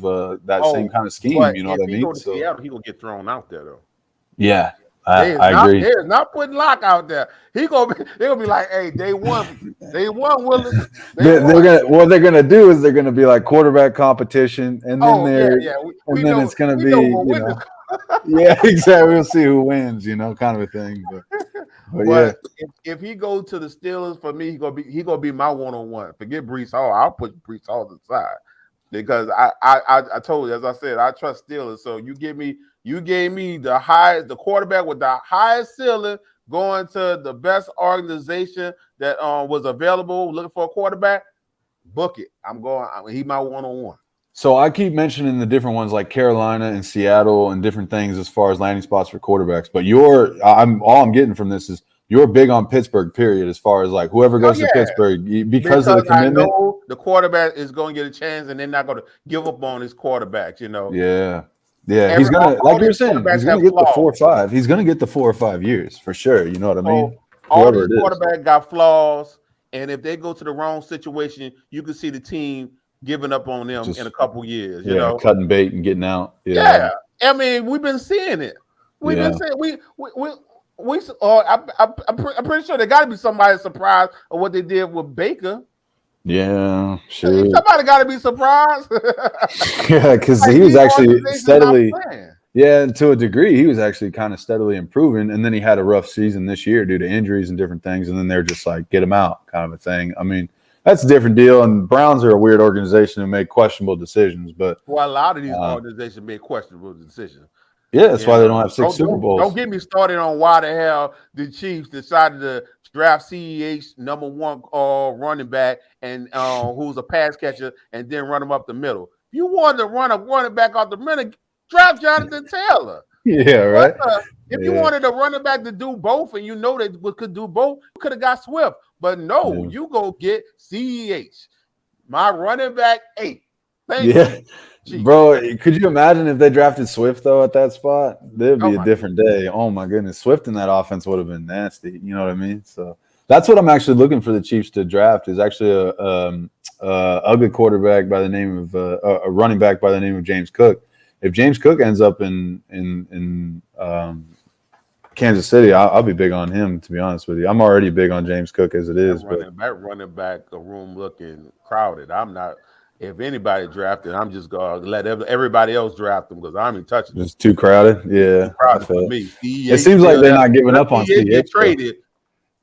scheme. You know what I mean? Go to Seattle, he gonna get thrown out there though. Yeah. I agree. They're not putting Lock out there. They're gonna be like, hey, day one, Willis. What they're gonna do is they're gonna be like quarterback competition, and then it's gonna be yeah, exactly. We'll see who wins, kind of a thing. But if he goes to the Steelers, for me, he gonna be my one-on-one. Forget Breece Hall. I'll put Breece Hall to the side because I told you, as I said, I trust Steelers. So you gave me the quarterback with the highest ceiling going to the best organization that was available looking for a quarterback. Book it. He's my one-on-one. So I keep mentioning the different ones like Carolina and Seattle and different things as far as landing spots for quarterbacks. But all I'm getting from this is you're big on Pittsburgh, period, as far as like whoever goes to Pittsburgh because of the commitment. I know the quarterback is going to get a chance and they're not going to give up on his quarterbacks, Yeah, he's gonna, like you were saying, he's gonna get the 4 or 5. He's gonna get the 4 or 5 years for sure. You know what I mean? All these quarterbacks got flaws, and if they go to the wrong situation, you can see the team giving up on them in a couple years. Cutting bait and getting out. Yeah. I mean, we've been seeing it. We've been saying I'm pretty sure there got to be somebody surprised of what they did with Baker. Yeah, sure. Somebody got to be surprised. Yeah, because he was actually steadily. Yeah, and to a degree, he was actually kind of steadily improving, and then he had a rough season this year due to injuries and different things, and then they're just like, get him out kind of a thing. I mean, that's a different deal, and Browns are a weird organization who make questionable decisions. But a lot of these organizations make questionable decisions. Yeah, that's why they don't have 6 Super Bowls. Don't get me started on why the hell the Chiefs decided to draft CEH number 1 running back and who's a pass catcher and then run him up the middle. If you wanted to run a running back off the middle, draft Jonathan Taylor. Yeah, right. If you wanted a running back to do both and they could do both, you could have got Swift. But no, you go get CEH, my running back 8. Thank you. Jeez. Bro, could you imagine if they drafted Swift, though, at that spot? There'd be a different day. Oh, my goodness. Swift in that offense would have been nasty. You know what I mean? So that's what I'm actually looking for the Chiefs to draft is actually a good quarterback by the name of a running back by the name of James Cook. If James Cook ends up in Kansas City, I'll be big on him, to be honest with you. I'm already big on James Cook as it is. Running back, a room looking crowded. I'm not. If anybody drafted, I'm just going to let everybody else draft them because I'm in touch. It's too crowded. Yeah. Too crowded for me. It seems like they're not giving up on CEH. Traded.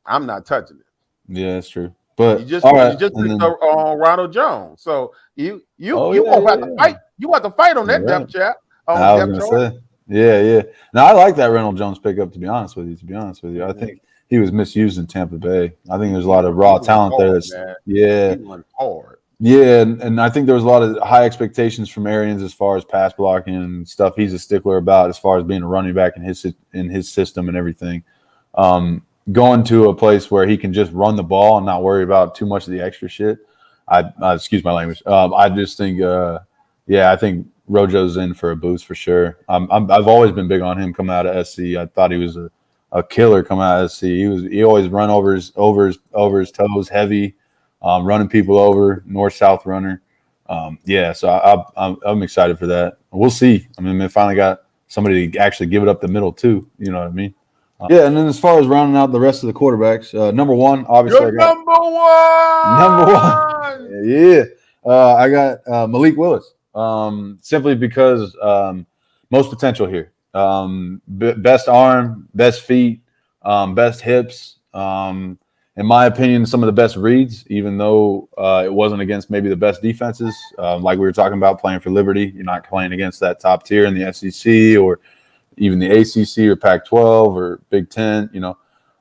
I'm not touching it. Yeah, that's true. But you just picked Ronald Jones. So you won't have to fight. You want to fight on that depth chart. I was going to say. Yeah. Now, I like that Ronald Jones pickup, to be honest with you. I think he was misused in Tampa Bay. I think there's a lot of raw talent there. He went hard. Yeah, and I think there was a lot of high expectations from Arians as far as pass blocking and stuff he's a stickler about as far as being a running back in his system and everything. Going to a place where he can just run the ball and not worry about too much of the extra shit. Excuse my language. I just think, I think Rojo's in for a boost for sure. I've always been big on him coming out of SC. I thought he was a killer coming out of SC. He always run over his toes heavy. running people over, north-south runner. So I'm excited for that. We'll see. I mean, they finally got somebody to actually give it up the middle too. You know what I mean? And then as far as rounding out the rest of the quarterbacks, number one, obviously, number one. Number one, yeah. I got Malik Willis, simply because most potential here. Best arm, best feet, best hips. In my opinion, some of the best reads, even though it wasn't against maybe the best defenses. Like we were talking about, playing for Liberty, you're not playing against that top tier in the SEC or even the ACC or Pac-12 or Big Ten,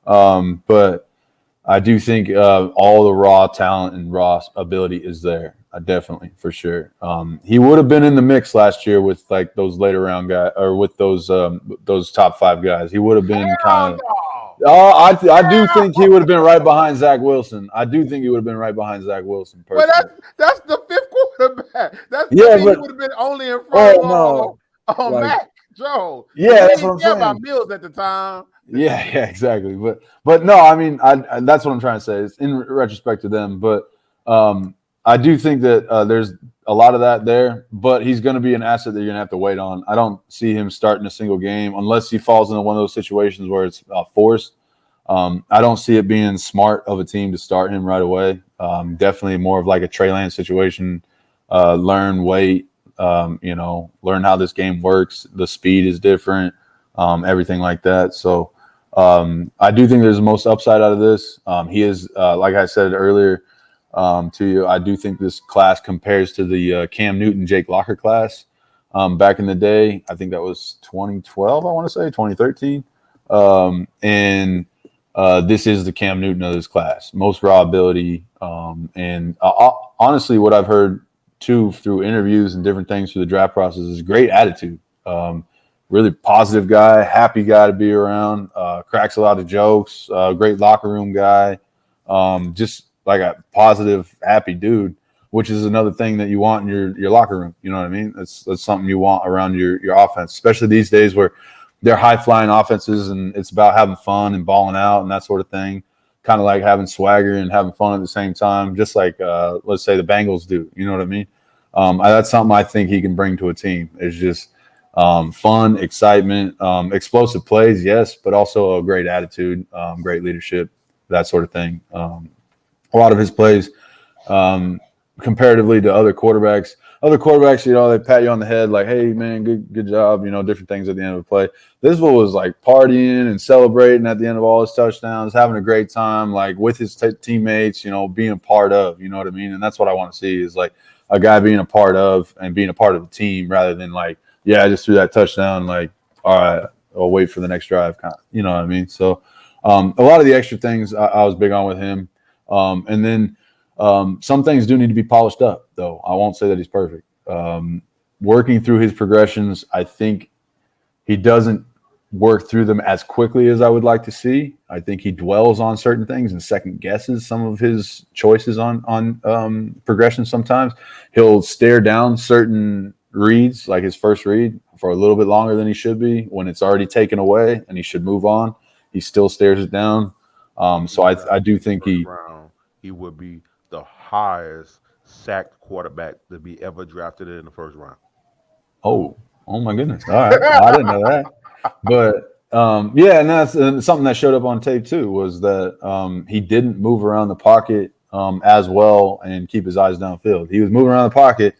but I do think all the raw talent and raw ability is there. Definitely, for sure. He would have been in the mix last year with like those later round guys, or with those top 5 guys. He would have been kind of. I do think he would have been right behind Zach Wilson. I do think he would have been right behind Zach Wilson. Personally. But that's the 5th quarterback. He would have been only in front of Mac Joe. Yeah, that's what I'm saying. About Mills at the time. Yeah, exactly. But no, I mean, I that's what I'm trying to say. It's in retrospect to them, but I do think that there's a lot of that there. But he's going to be an asset that you're going to have to wait on. I don't see him starting a single game unless he falls into one of those situations where it's forced. I don't see it being smart of a team to start him right away. Definitely more of like a Trey Lance situation. Learn, wait, learn how this game works. The speed is different, everything like that. So I do think there's the most upside out of this. He is, like I said earlier to you, I do think this class compares to the Cam Newton, Jake Locker class back in the day. I think that was 2012, I want to say, 2013. And this is the Cam Newton of this class. Most raw ability. And honestly, what I've heard too through interviews and different things through the draft process is great attitude. Really positive guy, happy guy to be around, cracks a lot of jokes, great locker room guy, just like a positive, happy dude, which is another thing that you want in your locker room. You know what I mean? That's something you want around your offense, especially these days where they're high-flying offenses and it's about having fun and balling out and that sort of thing, kind of like having swagger and having fun at the same time, just like, let's say, the Bengals do. You know what I mean? That's something I think he can bring to a team. It's just fun, excitement, explosive plays, yes, but also a great attitude, great leadership, that sort of thing. A lot of his plays, comparatively to other quarterbacks, they pat you on the head like, hey, man, good job, different things at the end of the play. This one was like partying and celebrating at the end of all his touchdowns, having a great time, like with his teammates, being a part of, you know what I mean? And that's what I want to see is like a guy being a part of and being a part of the team rather than like, yeah, I just threw that touchdown. Like, all right, I'll wait for the next drive. Kind of, you know what I mean? So a lot of the extra things I was big on with him. And then some things do need to be polished up, though. I won't say that he's perfect. Working through his progressions, I think he doesn't work through them as quickly as I would like to see. I think he dwells on certain things and second guesses some of his choices on progression sometimes. He'll stare down certain reads, like his first read, for a little bit longer than he should be. When it's already taken away and he should move on, he still stares it down. So I do think he would be the highest sacked quarterback to be ever drafted in the first round. Oh my goodness! All right, I didn't know that. But and that's something that showed up on tape too, was that he didn't move around the pocket as well and keep his eyes downfield. He was moving around the pocket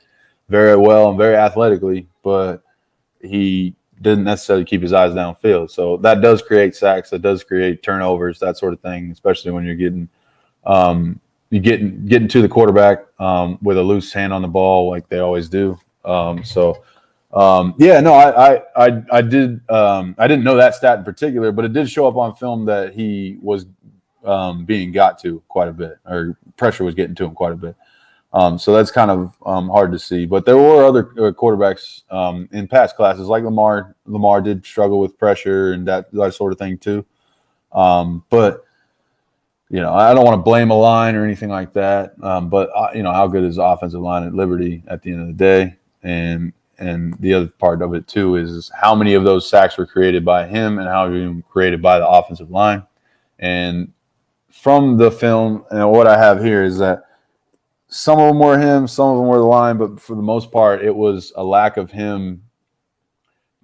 very well and very athletically, but he didn't necessarily keep his eyes downfield. So that does create sacks, that does create turnovers, that sort of thing, especially when you're getting to the quarterback with a loose hand on the ball like they always do. I didn't know that stat in particular, but it did show up on film that he was being got to quite a bit, or pressure was getting to him quite a bit. So that's kind of hard to see. But there were other quarterbacks in past classes, like Lamar. Lamar did struggle with pressure and that sort of thing too. But I don't want to blame a line or anything like that. But how good is the offensive line at Liberty at the end of the day? And the other part of it too is how many of those sacks were created by him and how many were created by the offensive line. And from the film, and what I have here is that some of them were him, some of them were the line, but for the most part, it was a lack of him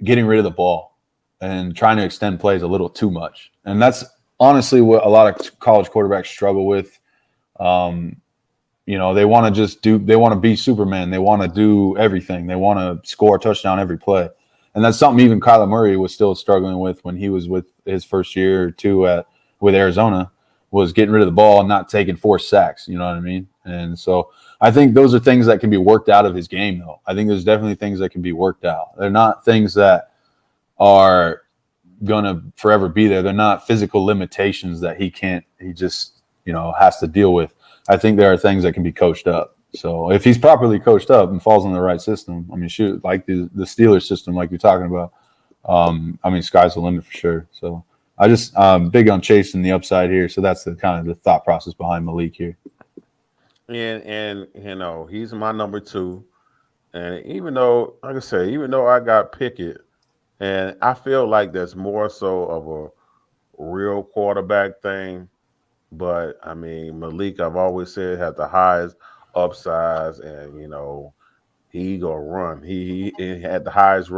getting rid of the ball and trying to extend plays a little too much. And that's honestly what a lot of college quarterbacks struggle with. They want to be Superman. They want to do everything. They want to score a touchdown every play. And that's something even Kyler Murray was still struggling with when he was with his first year or two with Arizona, was getting rid of the ball and not taking 4 sacks. You know what I mean? And so I think those are things that can be worked out of his game, though. I think there's definitely things that can be worked out. They're not things that are going to forever be there. They're not physical limitations that he just has to deal with. I think there are things that can be coached up. So if he's properly coached up and falls in the right system, I mean, shoot, like the Steelers system, like you're talking about, sky's the limit for sure. So I just big on chasing the upside here. So that's the kind of the thought process behind Malik here. And he's my number 2. And even though, like I say, I got Pickett, and I feel like that's more so of a real quarterback thing. But I mean, Malik, I've always said, had the highest upsides, and he gonna run. He had the highest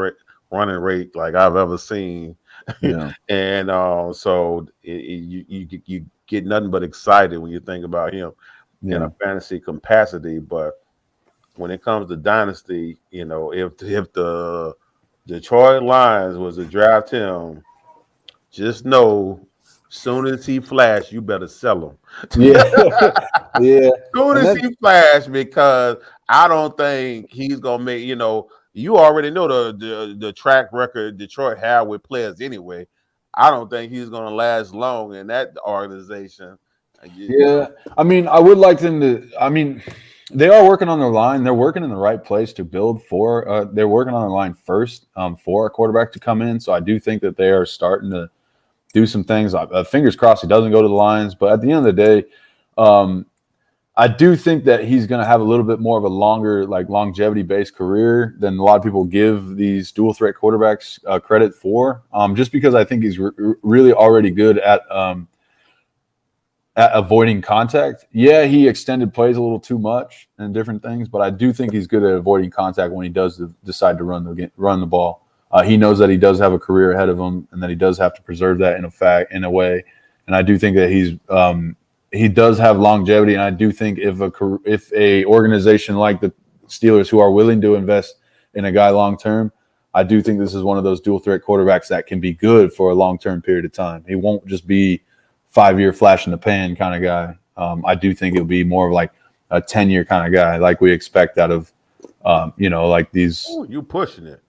running rate like I've ever seen. Yeah. And so you get nothing but excited when you think about him in a fantasy capacity. But when it comes to dynasty, if the Detroit Lions was to draft him, just know, soon as he flash, you better sell him. Yeah. Yeah. Soon as he flash, because I don't think he's gonna make. You already know the track record Detroit had with players anyway. I don't think he's gonna last long in that organization. Yeah, I mean, I would like them to. I mean, they are working on their line. They're working in the right place to build for. They're working on their line first for a quarterback to come in. So I do think that they are starting to do some things. Fingers crossed he doesn't go to the Lions. But at the end of the day, I do think that he's going to have a little bit more of a longer, like longevity-based career than a lot of people give these dual threat quarterbacks credit for. Just because I think he's really already good at avoiding contact. Yeah, he extended plays a little too much and different things, but I do think he's good at avoiding contact when he does decide to run the ball. He knows that he does have a career ahead of him, and that he does have to preserve that in a way. And I do think that he does have longevity. And I do think if a organization like the Steelers, who are willing to invest in a guy long term, I do think this is one of those dual threat quarterbacks that can be good for a long term period of time. He won't just be 5-year flash in the pan kind of guy. I do think it'll be more of like a 10-year kind of guy, like we expect out of, like these. Ooh, you pushing it.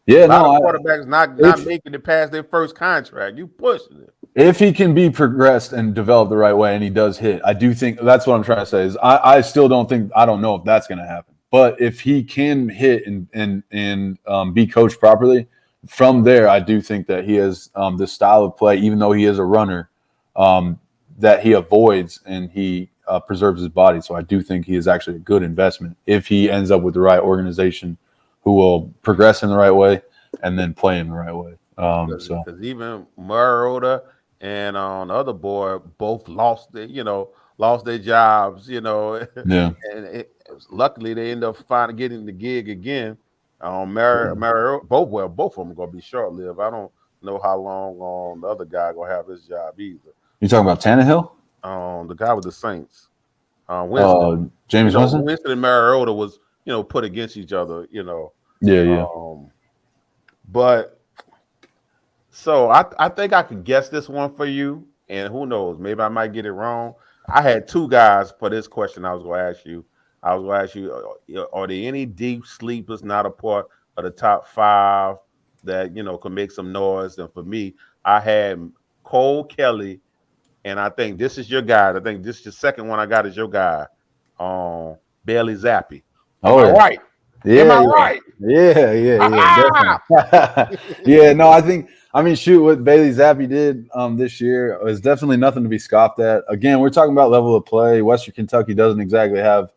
Yeah, quarterbacks not making it past their first contract. You pushing it. If he can be progressed and developed the right way, and he does hit, I do think that's what I'm trying to say. Is I still don't know if that's going to happen. But if he can hit and be coached properly, from there, I do think that he has this style of play, even though he is a runner, that he avoids and he preserves his body. So I do think he is actually a good investment if he ends up with the right organization who will progress in the right way and then play in the right way. Because even Mariota and the other boy both lost their jobs. Yeah. And luckily they end up getting the gig again. Mariota, both of them are gonna be short lived. I don't know how long the other guy gonna have his job either. You talking about Tannehill? The guy with the Saints. Winston. James Winston? Winston and Mariota was, put against each other, Yeah. But so I think I could guess this one for you, and who knows, maybe I might get it wrong. I had 2 guys for this question I was going to ask you. I was going to ask you, are there any deep sleepers not a part of the top 5 that, can make some noise? And for me, I had Cole Kelly, and I think this is your guy. I think this is the second one I got is your guy, Bailey Zappi. Am I right? Yeah, am I right? Yeah. Definitely. Yeah, no, what Bailey Zappi did this year is definitely nothing to be scoffed at. Again, we're talking about level of play. Western Kentucky doesn't exactly have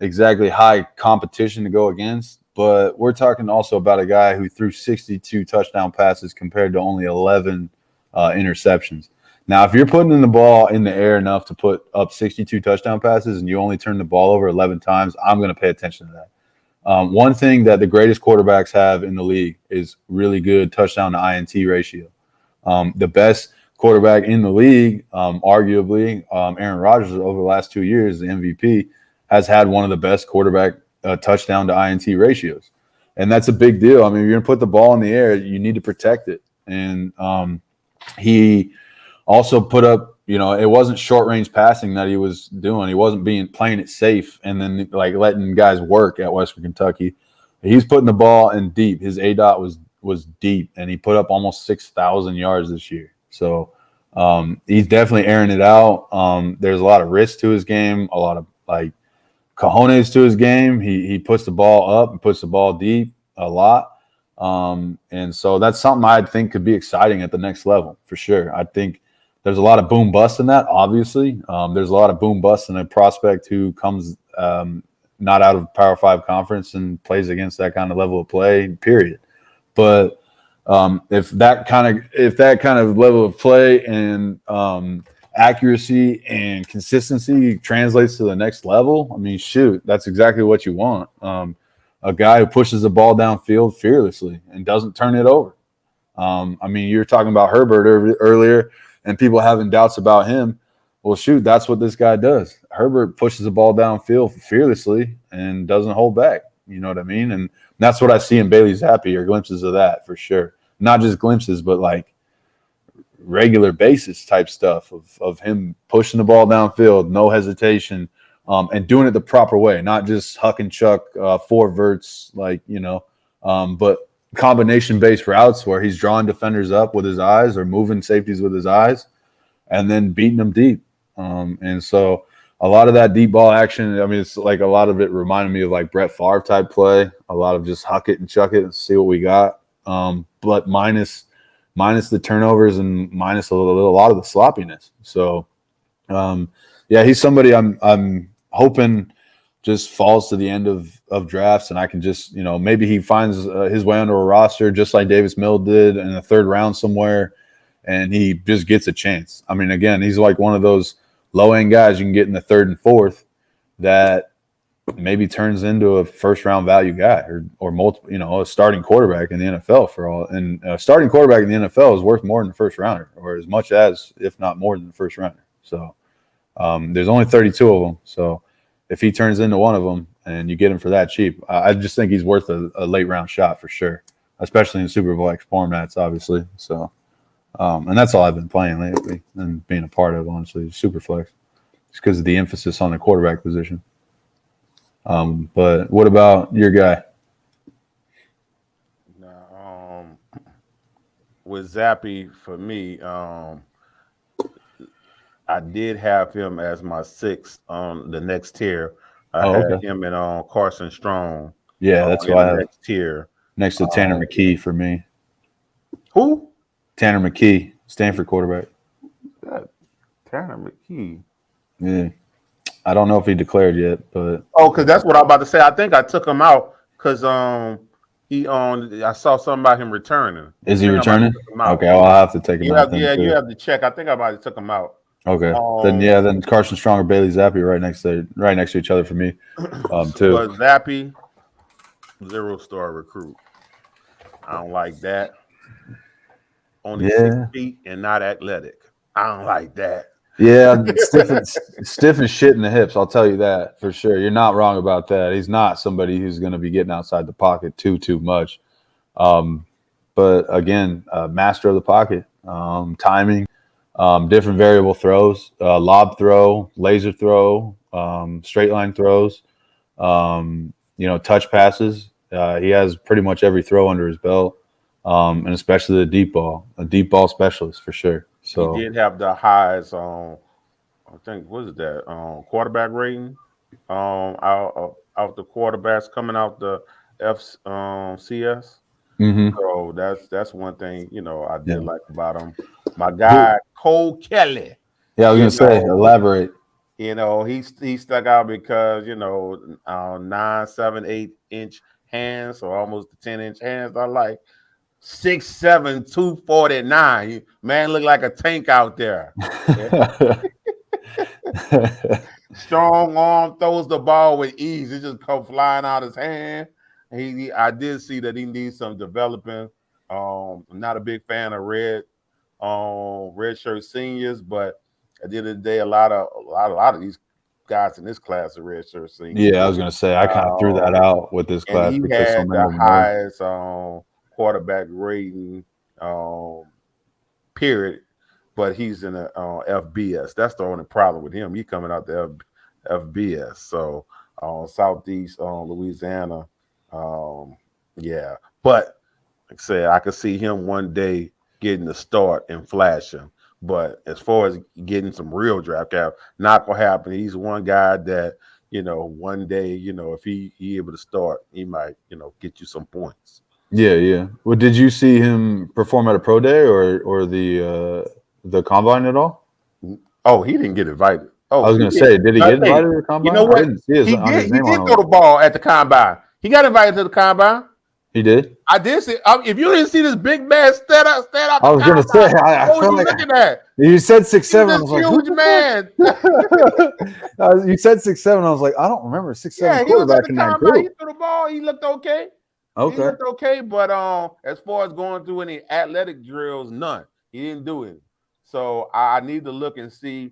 high competition to go against, but we're talking also about a guy who threw 62 touchdown passes compared to only 11 interceptions. Now, if you're putting the ball in the air enough to put up 62 touchdown passes and you only turn the ball over 11 times, I'm going to pay attention to that. One thing that the greatest quarterbacks have in the league is really good touchdown to INT ratio. The best quarterback in the league, arguably, Aaron Rodgers over the last 2 years, the MVP, has had one of the best quarterback touchdown to INT ratios. And that's a big deal. I mean, if you're going to put the ball in the air, you need to protect it. And he also put up, it wasn't short range passing that he was doing. He wasn't playing it safe and then like letting guys work at Western Kentucky. He's putting the ball in deep. His ADOT was deep, and he put up almost 6,000 yards this year. So he's definitely airing it out. There's a lot of risk to his game, a lot of like cojones to his game. He puts the ball up and puts the ball deep a lot. And so that's something I think could be exciting at the next level for sure. I think there's a lot of boom bust in that, obviously. There's a lot of boom bust in a prospect who comes not out of Power 5 conference and plays against that kind of level of play, period. But if that kind of level of play and accuracy and consistency translates to the next level, I mean, shoot, that's exactly what you want. A guy who pushes the ball downfield fearlessly and doesn't turn it over. I mean, you're talking about Herbert earlier and people having doubts about him. Well, shoot, that's what this guy does. Herbert pushes the ball downfield fearlessly and doesn't hold back. You know what I mean? And that's what I see in Bailey Zappi, or glimpses of that for sure. Not just glimpses, but like regular basis type stuff of him pushing the ball downfield, no hesitation, and doing it the proper way, not just huck and chuck, four verts, but combination-based routes where he's drawing defenders up with his eyes or moving safeties with his eyes and then beating them deep. And so a lot of that deep ball action, I mean, it's like a lot of it reminded me of like Brett Favre type play, a lot of just huck it and chuck it and see what we got. But minus the turnovers and minus a lot of the sloppiness. So, he's somebody I'm hoping just falls to the end of drafts, and I can just, maybe he finds his way onto a roster just like Davis Mill did in the third round somewhere, and he just gets a chance. I mean, again, he's like one of those low-end guys you can get in the third and fourth that maybe turns into a first-round value guy or multiple, a starting quarterback in the NFL for all. And a starting quarterback in the NFL is worth more than the first rounder, or as much as, if not more than the first rounder. So there's only 32 of them. So if he turns into one of them and you get him for that cheap, I just think he's worth a late-round shot for sure, especially in Superflex formats, obviously. So, and that's all I've been playing lately and being a part of, honestly, Superflex. It's because of the emphasis on the quarterback position. But what about your guy? With Zappi, for me, I did have him as my sixth on the next tier. I had him in Carson Strong. Yeah, that's why I have next tier. Next to Tanner McKee for me. Who? Tanner McKee, Stanford quarterback. Tanner McKee. Yeah. I don't know if he declared yet, but because that's what I'm about to say. I think I took him out because I saw something about him returning. Is he returning? Okay, well, I'll have to take him out. You have to check. I think I might have took him out. Okay. Then Carson Strong or Bailey Zappi right next to each other for me. Too. But Zappi, 0-star recruit. I don't like that. Only 6 feet and not athletic. I don't like that. Yeah, stiff as shit in the hips. I'll tell you that for sure. You're not wrong about that. He's not somebody who's going to be getting outside the pocket too much. But again, master of the pocket, timing, different variable throws, lob throw, laser throw, straight line throws, touch passes. He has pretty much every throw under his belt, and especially the deep ball, a deep ball specialist for sure. So he did have the highest, I think, what is that? Quarterback rating, out the quarterbacks coming out the FCS. Mm-hmm. So that's one thing I did like about him. My guy Cole Kelly. Yeah, I was gonna say, elaborate. He stuck out because 9, 7, 8 inch hands, or almost the 10-inch hands. I like. 6'7", 249. Man looked like a tank out there. Strong arm, throws the ball with ease. It just come flying out his hand. I did see that he needs some developing. I'm not a big fan of red shirt seniors, but at the end of the day, a lot of these guys in this class are red shirt seniors. Yeah, I was gonna say I kind of threw that out with this class and he because so had many the of them highest quarterback rating period, but he's in a FBS. That's the only problem with him. He coming out the FBS. So Southeast Louisiana, yeah. But like I said, I could see him one day getting the start and flashing. But as far as getting some real draft cap, not gonna happen. He's one guy that, one day, if he able to start, he might, get you some points. Yeah, yeah. Well, did you see him perform at a pro day or the combine at all? Oh, he didn't get invited. Oh, I was gonna say, did he get invited to the combine? You know what? I didn't see his He name did on throw the ball at the combine. He got invited to the combine. He did. I did see. If you didn't see this big man stand out. I was gonna say. I what feel was you like looking at? You said 6'7". I was like, huge man. You said 6'7". I was like, I don't remember 6'7" Yeah, he was at the combine. He threw the ball. He looked okay. Okay. He looked okay, but as far as going through any athletic drills, none. He didn't do it. So I need to look and see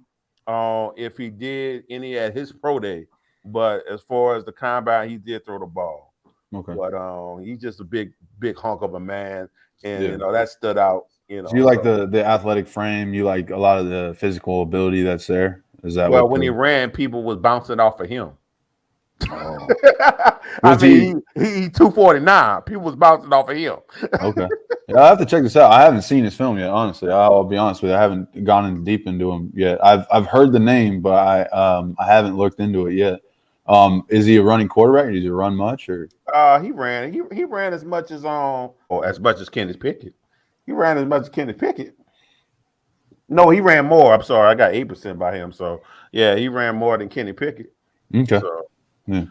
if he did any at his pro day. But as far as the combine, he did throw the ball. Okay. But he's just a big hunk of a man, and that stood out. So you like the athletic frame? You like a lot of the physical ability that's there? Is that when he ran, people was bouncing off of him. Oh. I mean, he 249. People was bouncing off of him. Okay. Yeah, I have to check this out. I haven't seen his film yet, honestly. I'll be honest with you. I haven't gone in deep into him yet. I've heard the name, but I haven't looked into it yet. Is he a running quarterback? Does he run much or he ran. He ran as much as Kenny Pickett. He ran as much as Kenny Pickett. No, he ran more. I'm sorry. I got 8% by him. So yeah, he ran more than Kenny Pickett. Okay. So, yeah.